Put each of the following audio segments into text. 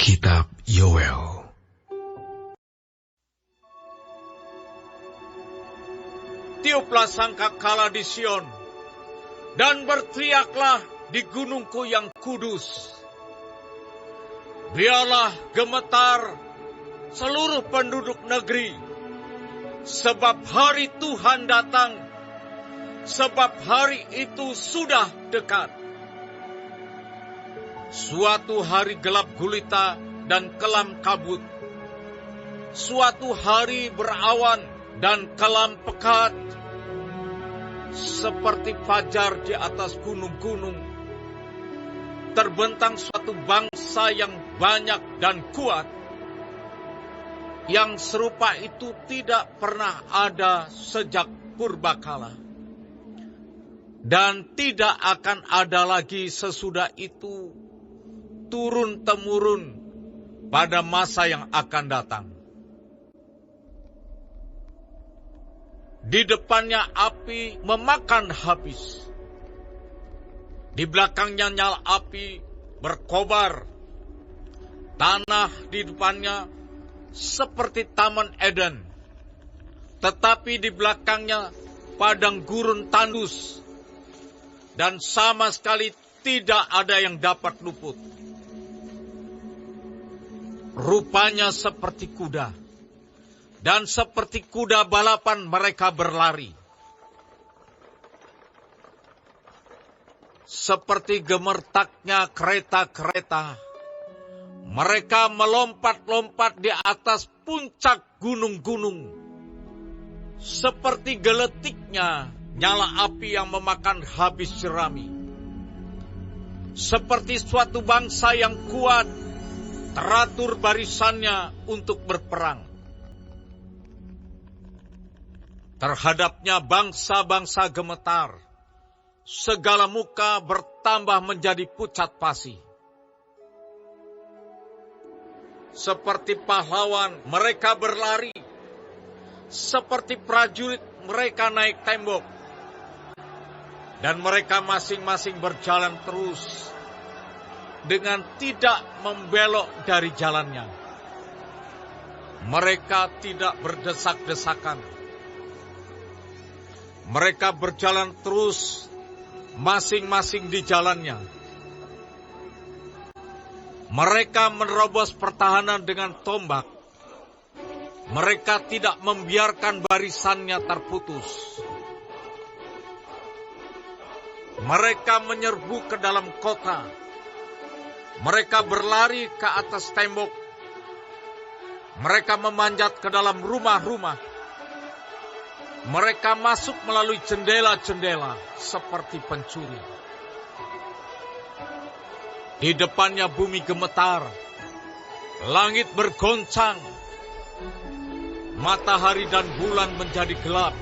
Kitab Yoel. Tiuplah sangkakala di Sion, dan berteriaklah di gunungku yang kudus. Biarlah gemetar seluruh penduduk negeri, sebab hari Tuhan datang, sebab hari itu sudah dekat. Suatu hari gelap gulita dan kelam kabut, suatu hari berawan dan kelam pekat, seperti fajar di atas gunung-gunung. Terbentang suatu bangsa yang banyak dan kuat, yang serupa itu tidak pernah ada sejak purbakala, dan tidak akan ada lagi sesudah itu turun-temurun pada masa yang akan datang. Di depannya api memakan habis, di belakangnya nyala api berkobar. Tanah di depannya seperti Taman Eden, tetapi di belakangnya padang gurun tandus, dan sama sekali tidak ada yang dapat luput. Rupanya seperti kuda, dan seperti kuda balapan mereka berlari. Seperti gemertaknya kereta-kereta, mereka melompat-lompat di atas puncak gunung-gunung. Seperti geletiknya nyala api yang memakan habis jerami. Seperti suatu bangsa yang kuat, teratur barisannya untuk berperang. Terhadapnya bangsa-bangsa gemetar, segala muka bertambah menjadi pucat pasi. Seperti pahlawan mereka berlari, seperti prajurit mereka naik tembok, dan mereka masing-masing berjalan terus dengan tidak membelok dari jalannya. Mereka tidak berdesak-desakan. Mereka berjalan terus masing-masing di jalannya. Mereka menerobos pertahanan dengan tombak. Mereka tidak membiarkan barisannya terputus. Mereka menyerbu ke dalam kota. Mereka berlari ke atas tembok. Mereka memanjat ke dalam rumah-rumah. Mereka masuk melalui jendela-jendela seperti pencuri. Di depannya bumi gemetar, langit bergoncang, matahari dan bulan menjadi gelap,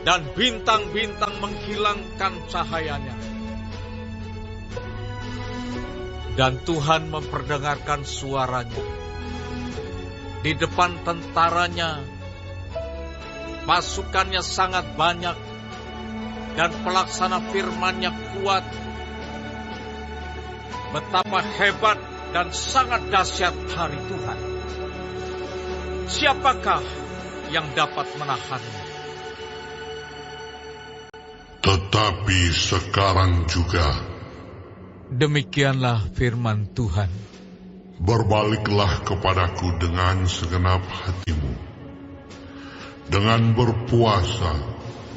dan bintang-bintang menghilangkan cahayanya. Dan Tuhan memperdengarkan suaranya. Di depan tentaranya, pasukannya sangat banyak, dan pelaksana firman-Nya kuat. Betapa hebat dan sangat dahsyat hari Tuhan. Siapakah yang dapat menahannya? Tetapi sekarang juga, demikianlah firman Tuhan. Berbaliklah kepadaku dengan segenap hatimu, dengan berpuasa,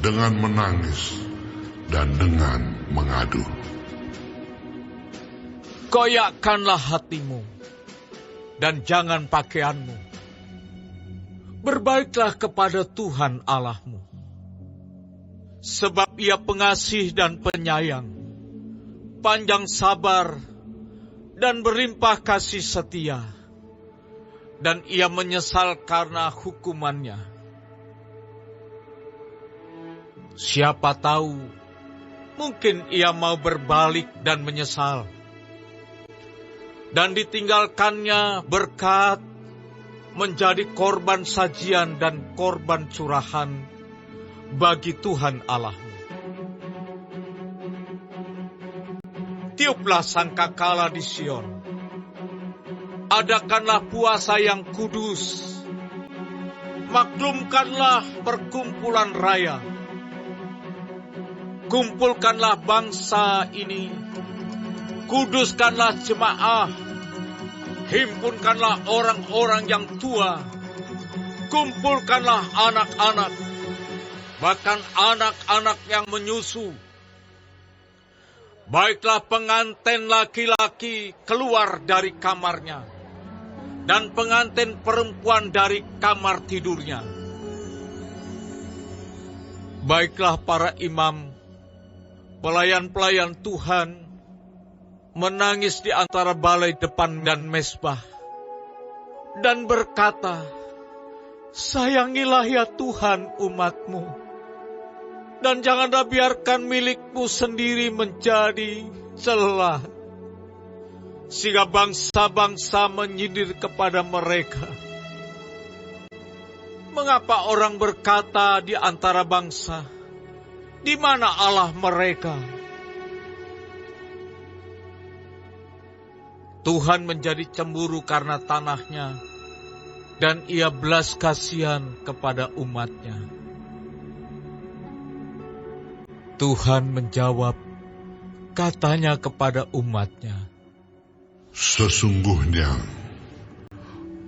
dengan menangis, dan dengan mengadu. Koyakkanlah hatimu, dan jangan pakaianmu. Berbaiklah kepada Tuhan Allahmu, sebab Ia pengasih dan penyayang, panjang sabar, dan berlimpah kasih setia, dan Ia menyesal karena hukumannya. Siapa tahu, mungkin Ia mau berbalik dan menyesal, dan ditinggalkannya berkat menjadi korban sajian dan korban curahan bagi Tuhan Allahmu. Tiuplah sangkakala di Sion, adakanlah puasa yang kudus. Maklumkanlah perkumpulan raya. Kumpulkanlah bangsa ini. Kuduskanlah jemaah. Himpunkanlah orang-orang yang tua. Kumpulkanlah anak-anak, bahkan anak-anak yang menyusu. Baiklah pengantin laki-laki keluar dari kamarnya, dan pengantin perempuan dari kamar tidurnya. Baiklah para imam, pelayan-pelayan Tuhan, menangis di antara balai depan dan mezbah, dan berkata, sayangilah ya Tuhan umat-Mu, dan janganlah biarkan milik-Mu sendiri menjadi celah, sehingga bangsa-bangsa menyindir kepada mereka. Mengapa orang berkata di antara bangsa, di mana Allah mereka? Tuhan menjadi cemburu karena tanahnya, dan ia belas kasihan kepada umatnya. Tuhan menjawab, katanya kepada umatnya, sesungguhnya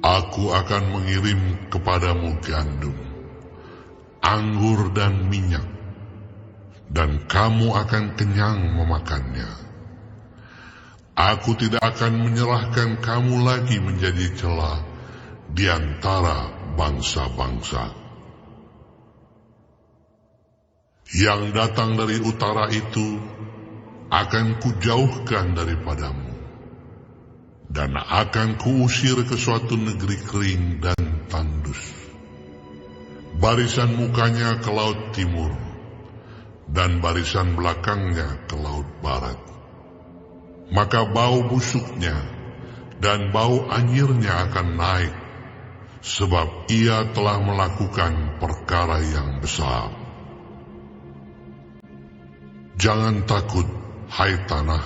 aku akan mengirim kepadamu gandum, anggur dan minyak, dan kamu akan kenyang memakannya. Aku tidak akan menyerahkan kamu lagi menjadi celah di antara bangsa-bangsa. Yang datang dari utara itu akan kujauhkan daripadamu, dan akan kuusir ke suatu negeri kering dan tandus. Barisan mukanya ke laut timur, dan barisan belakangnya ke laut barat. Maka bau busuknya dan bau anyirnya akan naik, sebab ia telah melakukan perkara yang besar. Jangan takut, hai tanah,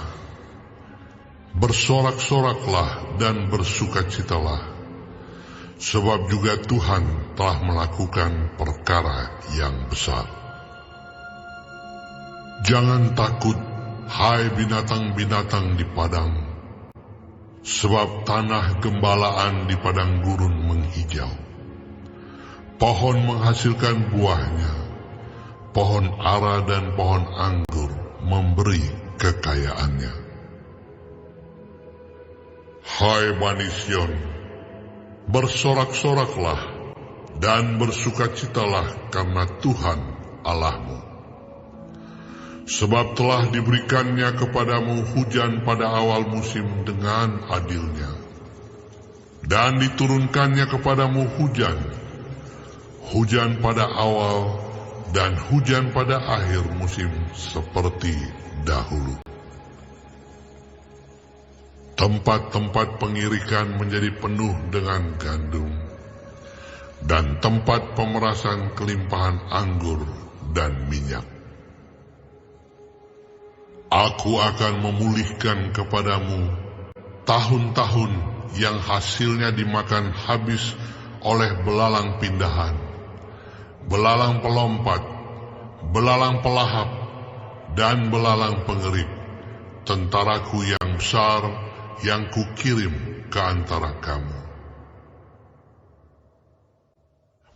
bersorak-soraklah dan bersukacitalah, sebab juga Tuhan telah melakukan perkara yang besar. Jangan takut, hai binatang-binatang di padang, sebab tanah gembalaan di padang gurun menghijau. Pohon menghasilkan buahnya, pohon ara dan pohon anggur memberi kekayaannya. Hai Bani Sion, bersorak-soraklah dan bersukacitalah karena Tuhan Allahmu. Sebab telah diberikannya kepadamu hujan pada awal musim dengan adilnya, dan diturunkannya kepadamu hujan pada awal dan hujan pada akhir musim seperti dahulu. Tempat-tempat pengirikan menjadi penuh dengan gandum, dan tempat pemerasan kelimpahan anggur dan minyak. Aku akan memulihkan kepadamu tahun-tahun yang hasilnya dimakan habis oleh belalang pindahan, belalang pelompat, belalang pelahap, dan belalang pengerik, tentaraku yang besar yang kukirim ke antara kamu.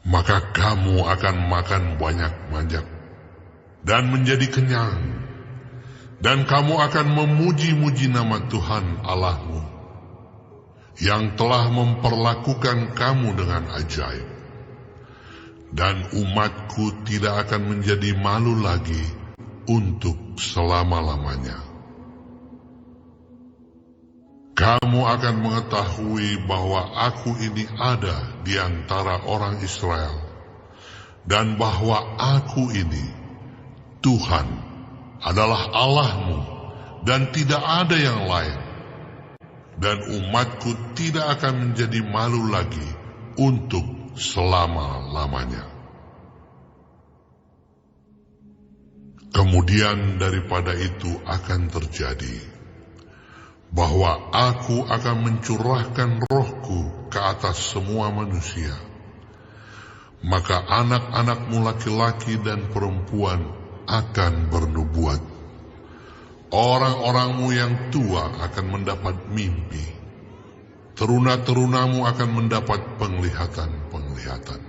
Maka kamu akan makan banyak-banyak dan menjadi kenyang, dan kamu akan memuji-muji nama Tuhan Allahmu, yang telah memperlakukan kamu dengan ajaib. Dan umatku tidak akan menjadi malu lagi untuk selama-lamanya. Kamu akan mengetahui bahwa aku ini ada di antara orang Israel, dan bahwa aku ini, Tuhan, adalah Allahmu, dan tidak ada yang lain. Dan umatku tidak akan menjadi malu lagi untuk selama-lamanya. Kemudian daripada itu akan terjadi, bahwa Aku akan mencurahkan roh-Ku ke atas semua manusia. Maka anak-anakmu laki-laki dan perempuan akan bernubuat. Orang-orangmu yang tua akan mendapat mimpi. Teruna-terunamu akan mendapat penglihatan-penglihatan.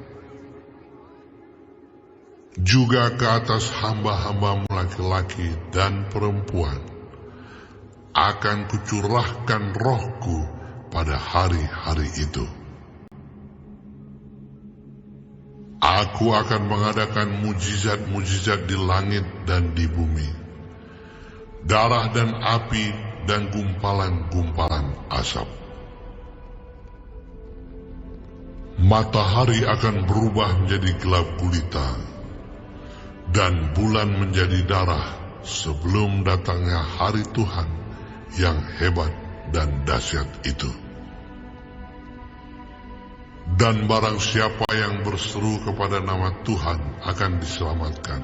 Juga ke atas hamba-hambamu laki-laki dan perempuan akan kucurahkan roh-Ku pada hari-hari itu. Aku akan mengadakan mujizat-mujizat di langit dan di bumi, darah dan api dan gumpalan-gumpalan asap. Matahari akan berubah menjadi gelap gulita, dan bulan menjadi darah sebelum datangnya hari Tuhan yang hebat dan dahsyat itu. Dan barang siapa yang berseru kepada nama Tuhan akan diselamatkan.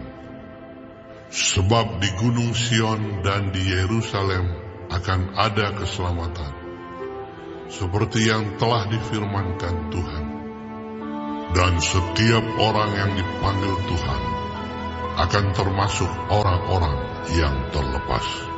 Sebab di Gunung Sion dan di Yerusalem akan ada keselamatan, seperti yang telah difirmankan Tuhan. Dan setiap orang yang dipanggil Tuhan akan termasuk orang-orang yang terlepas.